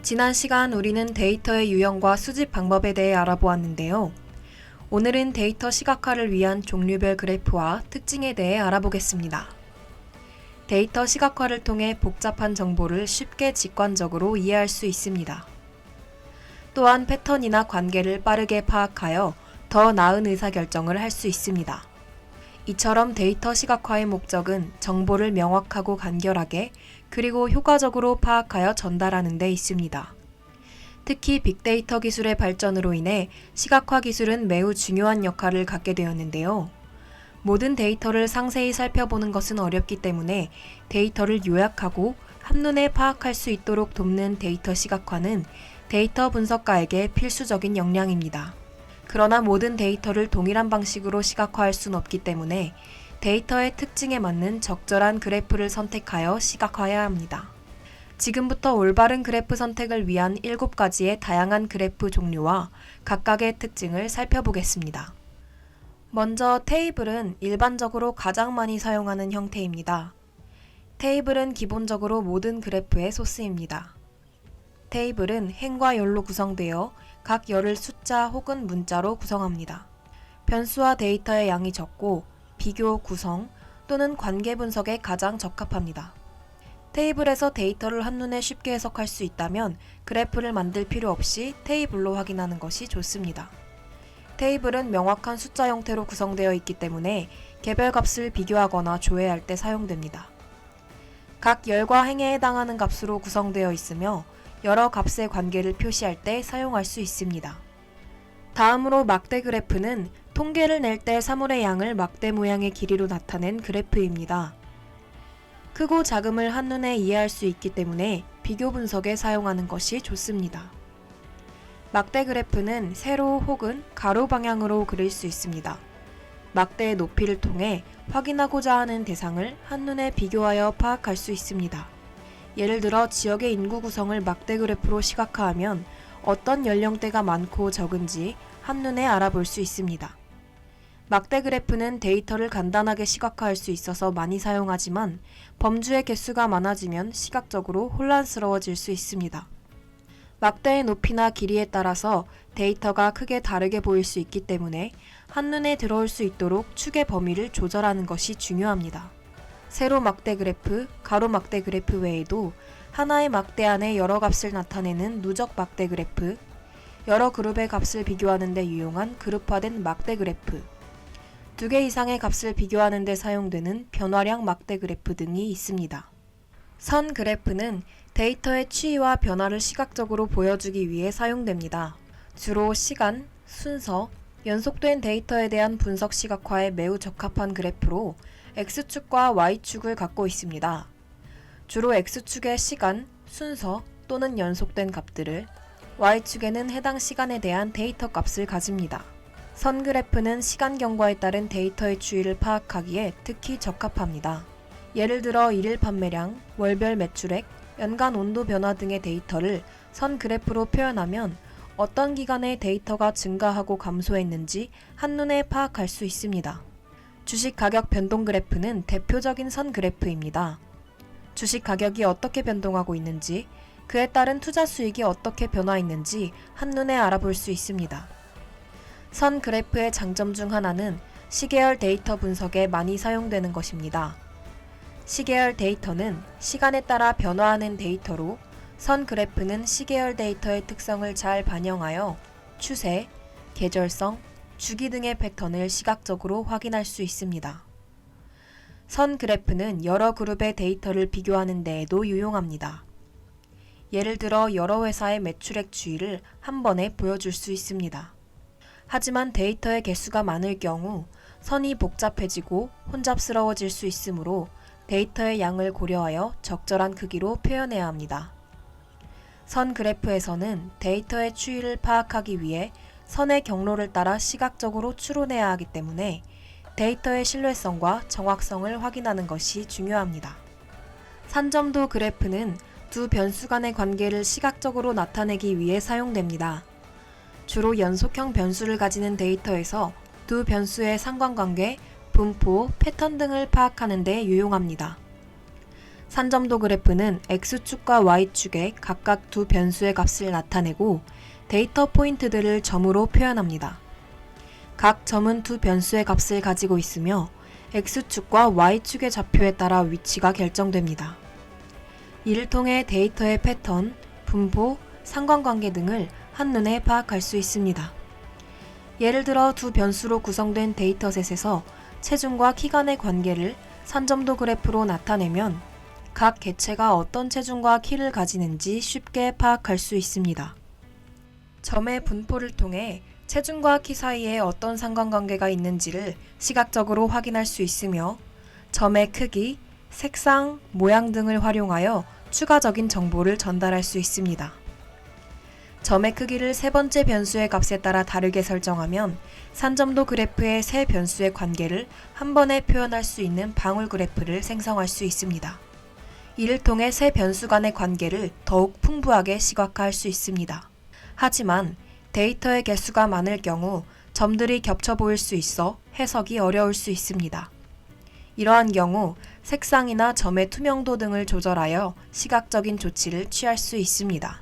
지난 시간 우리는 데이터의 유형과 수집 방법에 대해 알아보았는데요. 오늘은 데이터 시각화를 위한 종류별 그래프와 특징에 대해 알아보겠습니다. 데이터 시각화를 통해 복잡한 정보를 쉽게 직관적으로 이해할 수 있습니다. 또한 패턴이나 관계를 빠르게 파악하여 더 나은 의사결정을 할 수 있습니다. 이처럼 데이터 시각화의 목적은 정보를 명확하고 간결하게 그리고 효과적으로 파악하여 전달하는 데 있습니다. 특히 빅데이터 기술의 발전으로 인해 시각화 기술은 매우 중요한 역할을 갖게 되었는데요. 모든 데이터를 상세히 살펴보는 것은 어렵기 때문에 데이터를 요약하고 한눈에 파악할 수 있도록 돕는 데이터 시각화는 데이터 분석가에게 필수적인 역량입니다. 그러나 모든 데이터를 동일한 방식으로 시각화할 수는 없기 때문에 데이터의 특징에 맞는 적절한 그래프를 선택하여 시각화해야 합니다. 지금부터 올바른 그래프 선택을 위한 7가지의 다양한 그래프 종류와 각각의 특징을 살펴보겠습니다. 먼저 테이블은 일반적으로 가장 많이 사용하는 형태입니다. 테이블은 기본적으로 모든 그래프의 소스입니다. 테이블은 행과 열로 구성되어 각 열을 숫자 혹은 문자로 구성합니다. 변수와 데이터의 양이 적고 비교, 구성 또는 관계 분석에 가장 적합합니다. 테이블에서 데이터를 한눈에 쉽게 해석할 수 있다면 그래프를 만들 필요 없이 테이블로 확인하는 것이 좋습니다. 테이블은 명확한 숫자 형태로 구성되어 있기 때문에 개별 값을 비교하거나 조회할 때 사용됩니다. 각 열과 행에 해당하는 값으로 구성되어 있으며 여러 값의 관계를 표시할 때 사용할 수 있습니다. 다음으로 막대 그래프는 통계를 낼 때 사물의 양을 막대 모양의 길이로 나타낸 그래프입니다. 크고 작음을 한눈에 이해할 수 있기 때문에 비교 분석에 사용하는 것이 좋습니다. 막대 그래프는 세로 혹은 가로 방향으로 그릴 수 있습니다. 막대의 높이를 통해 확인하고자 하는 대상을 한눈에 비교하여 파악할 수 있습니다. 예를 들어 지역의 인구 구성을 막대 그래프로 시각화하면 어떤 연령대가 많고 적은지 한눈에 알아볼 수 있습니다. 막대 그래프는 데이터를 간단하게 시각화할 수 있어서 많이 사용하지만 범주의 개수가 많아지면 시각적으로 혼란스러워질 수 있습니다. 막대의 높이나 길이에 따라서 데이터가 크게 다르게 보일 수 있기 때문에 한눈에 들어올 수 있도록 축의 범위를 조절하는 것이 중요합니다. 세로 막대 그래프, 가로 막대 그래프 외에도 하나의 막대 안에 여러 값을 나타내는 누적 막대 그래프, 여러 그룹의 값을 비교하는 데 유용한 그룹화된 막대 그래프, 2개 이상의 값을 비교하는 데 사용되는 변화량 막대 그래프 등이 있습니다. 선 그래프는 데이터의 추이와 변화를 시각적으로 보여주기 위해 사용됩니다. 주로 시간, 순서, 연속된 데이터에 대한 분석 시각화에 매우 적합한 그래프로 X축과 Y축을 갖고 있습니다. 주로 X축의 시간, 순서 또는 연속된 값들을, Y축에는 해당 시간에 대한 데이터 값을 가집니다. 선 그래프는 시간 경과에 따른 데이터의 추이를 파악하기에 특히 적합합니다. 예를 들어 일일 판매량, 월별 매출액, 연간 온도 변화 등의 데이터를 선 그래프로 표현하면 어떤 기간에 데이터가 증가하고 감소했는지 한눈에 파악할 수 있습니다. 주식 가격 변동 그래프는 대표적인 선 그래프입니다. 주식 가격이 어떻게 변동하고 있는지, 그에 따른 투자 수익이 어떻게 변화했는지 한눈에 알아볼 수 있습니다. 선 그래프의 장점 중 하나는 시계열 데이터 분석에 많이 사용되는 것입니다. 시계열 데이터는 시간에 따라 변화하는 데이터로 선 그래프는 시계열 데이터의 특성을 잘 반영하여 추세, 계절성, 주기 등의 패턴을 시각적으로 확인할 수 있습니다. 선 그래프는 여러 그룹의 데이터를 비교하는 데에도 유용합니다. 예를 들어 여러 회사의 매출액 추이를 한 번에 보여줄 수 있습니다. 하지만 데이터의 개수가 많을 경우 선이 복잡해지고 혼잡스러워질 수 있으므로 데이터의 양을 고려하여 적절한 크기로 표현해야 합니다. 선 그래프에서는 데이터의 추이를 파악하기 위해 선의 경로를 따라 시각적으로 추론해야 하기 때문에 데이터의 신뢰성과 정확성을 확인하는 것이 중요합니다. 산점도 그래프는 두 변수 간의 관계를 시각적으로 나타내기 위해 사용됩니다. 주로 연속형 변수를 가지는 데이터에서 두 변수의 상관관계, 분포, 패턴 등을 파악하는 데 유용합니다. 산점도 그래프는 X축과 Y축의 각각 두 변수의 값을 나타내고 데이터 포인트들을 점으로 표현합니다. 각 점은 두 변수의 값을 가지고 있으며 X축과 Y축의 좌표에 따라 위치가 결정됩니다. 이를 통해 데이터의 패턴, 분포, 상관관계 등을 한눈에 파악할 수 있습니다. 예를 들어 두 변수로 구성된 데이터셋에서 체중과 키 간의 관계를 산점도 그래프로 나타내면 각 개체가 어떤 체중과 키를 가지는지 쉽게 파악할 수 있습니다. 점의 분포를 통해 체중과 키 사이에 어떤 상관관계가 있는지를 시각적으로 확인할 수 있으며 점의 크기, 색상, 모양 등을 활용하여 추가적인 정보를 전달할 수 있습니다. 점의 크기를 세 번째 변수의 값에 따라 다르게 설정하면 산점도 그래프의 세 변수의 관계를 한 번에 표현할 수 있는 방울 그래프를 생성할 수 있습니다. 이를 통해 세 변수 간의 관계를 더욱 풍부하게 시각화할 수 있습니다. 하지만 데이터의 개수가 많을 경우 점들이 겹쳐 보일 수 있어 해석이 어려울 수 있습니다. 이러한 경우 색상이나 점의 투명도 등을 조절하여 시각적인 조치를 취할 수 있습니다.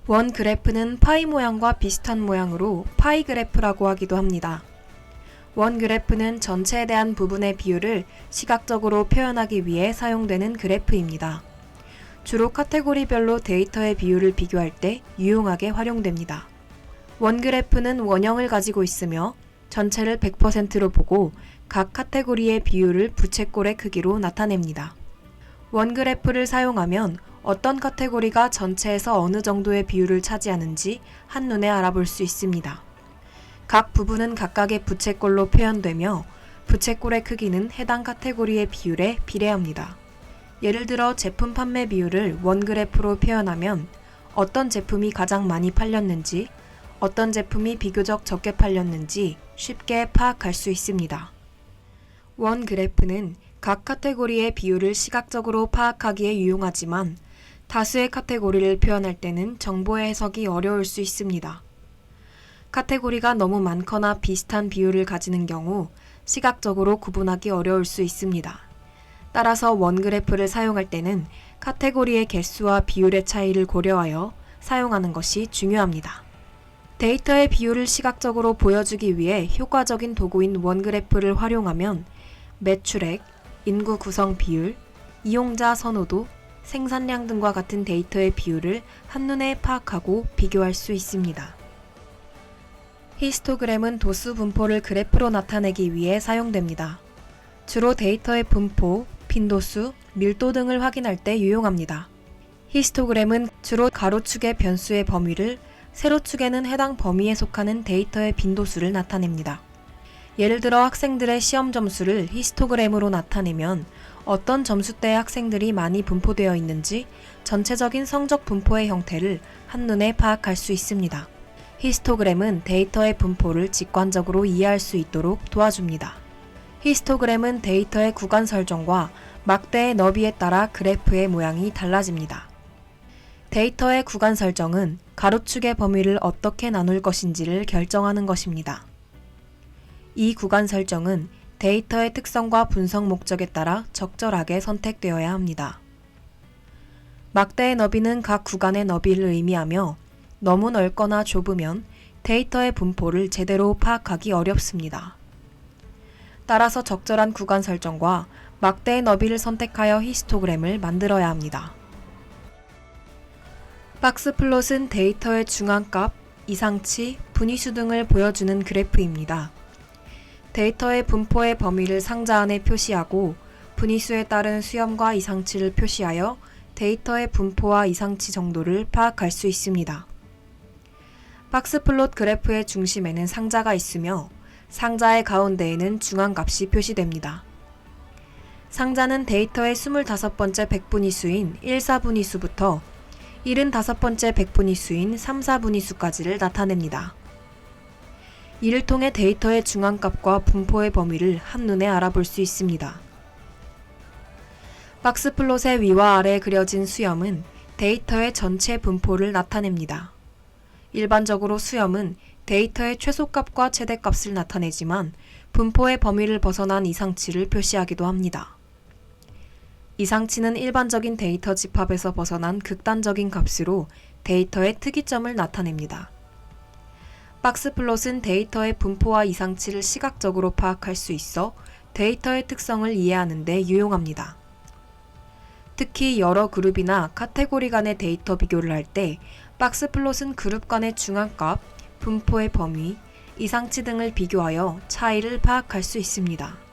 원 그래프는 파이 모양과 비슷한 모양으로 파이 그래프라고 하기도 합니다. 원 그래프는 전체에 대한 부분의 비율을 시각적으로 표현하기 위해 사용되는 그래프입니다. 주로 카테고리별로 데이터의 비율을 비교할 때 유용하게 활용됩니다. 원 그래프는 원형을 가지고 있으며 전체를 100%로 보고 각 카테고리의 비율을 부채꼴의 크기로 나타냅니다. 원 그래프를 사용하면 어떤 카테고리가 전체에서 어느 정도의 비율을 차지하는지 한눈에 알아볼 수 있습니다. 각 부분은 각각의 부채꼴로 표현되며 부채꼴의 크기는 해당 카테고리의 비율에 비례합니다. 예를 들어 제품 판매 비율을 원 그래프로 표현하면 어떤 제품이 가장 많이 팔렸는지, 어떤 제품이 비교적 적게 팔렸는지 쉽게 파악할 수 있습니다. 원 그래프는 각 카테고리의 비율을 시각적으로 파악하기에 유용하지만 다수의 카테고리를 표현할 때는 정보의 해석이 어려울 수 있습니다. 카테고리가 너무 많거나 비슷한 비율을 가지는 경우 시각적으로 구분하기 어려울 수 있습니다. 따라서 원 그래프를 사용할 때는 카테고리의 개수와 비율의 차이를 고려하여 사용하는 것이 중요합니다. 데이터의 비율을 시각적으로 보여주기 위해 효과적인 도구인 원 그래프를 활용하면 매출액, 인구 구성 비율, 이용자 선호도, 생산량 등과 같은 데이터의 비율을 한눈에 파악하고 비교할 수 있습니다. 히스토그램은 도수 분포를 그래프로 나타내기 위해 사용됩니다. 주로 데이터의 분포, 빈도수, 밀도 등을 확인할 때 유용합니다. 히스토그램은 주로 가로축의 변수의 범위를, 세로축에는 해당 범위에 속하는 데이터의 빈도수를 나타냅니다. 예를 들어 학생들의 시험 점수를 히스토그램으로 나타내면 어떤 점수대의 학생들이 많이 분포되어 있는지 전체적인 성적 분포의 형태를 한눈에 파악할 수 있습니다. 히스토그램은 데이터의 분포를 직관적으로 이해할 수 있도록 도와줍니다. 히스토그램은 데이터의 구간 설정과 막대의 너비에 따라 그래프의 모양이 달라집니다. 데이터의 구간 설정은 가로축의 범위를 어떻게 나눌 것인지를 결정하는 것입니다. 이 구간 설정은 데이터의 특성과 분석 목적에 따라 적절하게 선택되어야 합니다. 막대의 너비는 각 구간의 너비를 의미하며 너무 넓거나 좁으면 데이터의 분포를 제대로 파악하기 어렵습니다. 따라서 적절한 구간 설정과 막대의 너비를 선택하여 히스토그램을 만들어야 합니다. 박스플롯은 데이터의 중앙값, 이상치, 분위수 등을 보여주는 그래프입니다. 데이터의 분포의 범위를 상자 안에 표시하고 분위수에 따른 수염과 이상치를 표시하여 데이터의 분포와 이상치 정도를 파악할 수 있습니다. 박스플롯 그래프의 중심에는 상자가 있으며 상자의 가운데에는 중앙값이 표시됩니다. 상자는 데이터의 25번째 백분위수인 1,4분위수부터 75번째 백분위수인 3,4분위수까지를 나타냅니다. 이를 통해 데이터의 중앙값과 분포의 범위를 한눈에 알아볼 수 있습니다. 박스플롯의 위와 아래에 그려진 수염은 데이터의 전체 분포를 나타냅니다. 일반적으로 수염은 데이터의 최소값과 최대값을 나타내지만 분포의 범위를 벗어난 이상치를 표시하기도 합니다. 이상치는 일반적인 데이터 집합에서 벗어난 극단적인 값으로 데이터의 특이점을 나타냅니다. 박스플롯은 데이터의 분포와 이상치를 시각적으로 파악할 수 있어 데이터의 특성을 이해하는 데 유용합니다. 특히 여러 그룹이나 카테고리 간의 데이터 비교를 할 때 박스플롯은 그룹 간의 중앙값, 분포의 범위, 이상치 등을 비교하여 차이를 파악할 수 있습니다.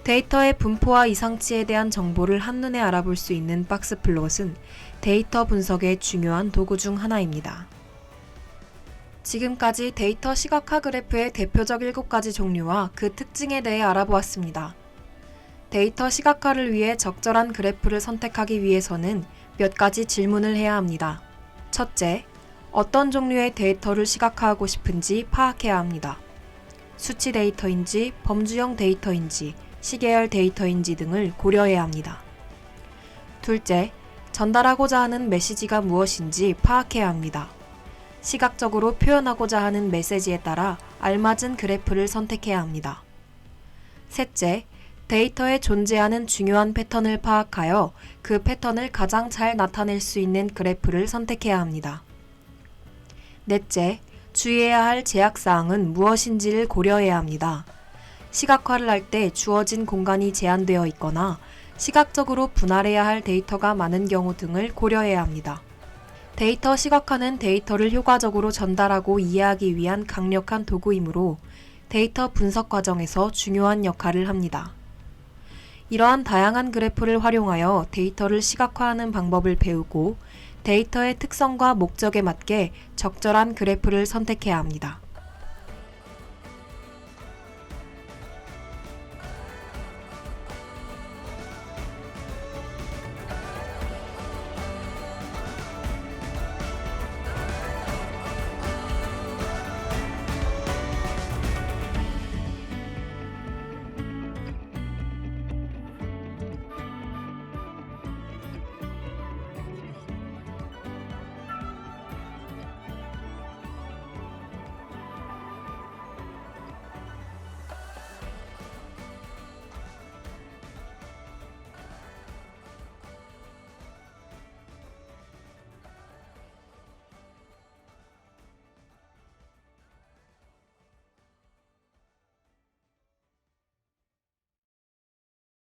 데이터의 분포와 이상치에 대한 정보를 한눈에 알아볼 수 있는 박스플롯은 데이터 분석의 중요한 도구 중 하나입니다. 지금까지 데이터 시각화 그래프의 대표적 7가지 종류와 그 특징에 대해 알아보았습니다. 데이터 시각화를 위해 적절한 그래프를 선택하기 위해서는 몇 가지 질문을 해야 합니다. 첫째, 어떤 종류의 데이터를 시각화하고 싶은지 파악해야 합니다. 수치 데이터인지, 범주형 데이터인지, 시계열 데이터인지 등을 고려해야 합니다. 둘째, 전달하고자 하는 메시지가 무엇인지 파악해야 합니다. 시각적으로 표현하고자 하는 메시지에 따라 알맞은 그래프를 선택해야 합니다. 셋째, 데이터에 존재하는 중요한 패턴을 파악하여 그 패턴을 가장 잘 나타낼 수 있는 그래프를 선택해야 합니다. 넷째, 주의해야 할 제약사항은 무엇인지를 고려해야 합니다. 시각화를 할 때 주어진 공간이 제한되어 있거나 시각적으로 분할해야 할 데이터가 많은 경우 등을 고려해야 합니다. 데이터 시각화는 데이터를 효과적으로 전달하고 이해하기 위한 강력한 도구이므로 데이터 분석 과정에서 중요한 역할을 합니다. 이러한 다양한 그래프를 활용하여 데이터를 시각화하는 방법을 배우고 데이터의 특성과 목적에 맞게 적절한 그래프를 선택해야 합니다.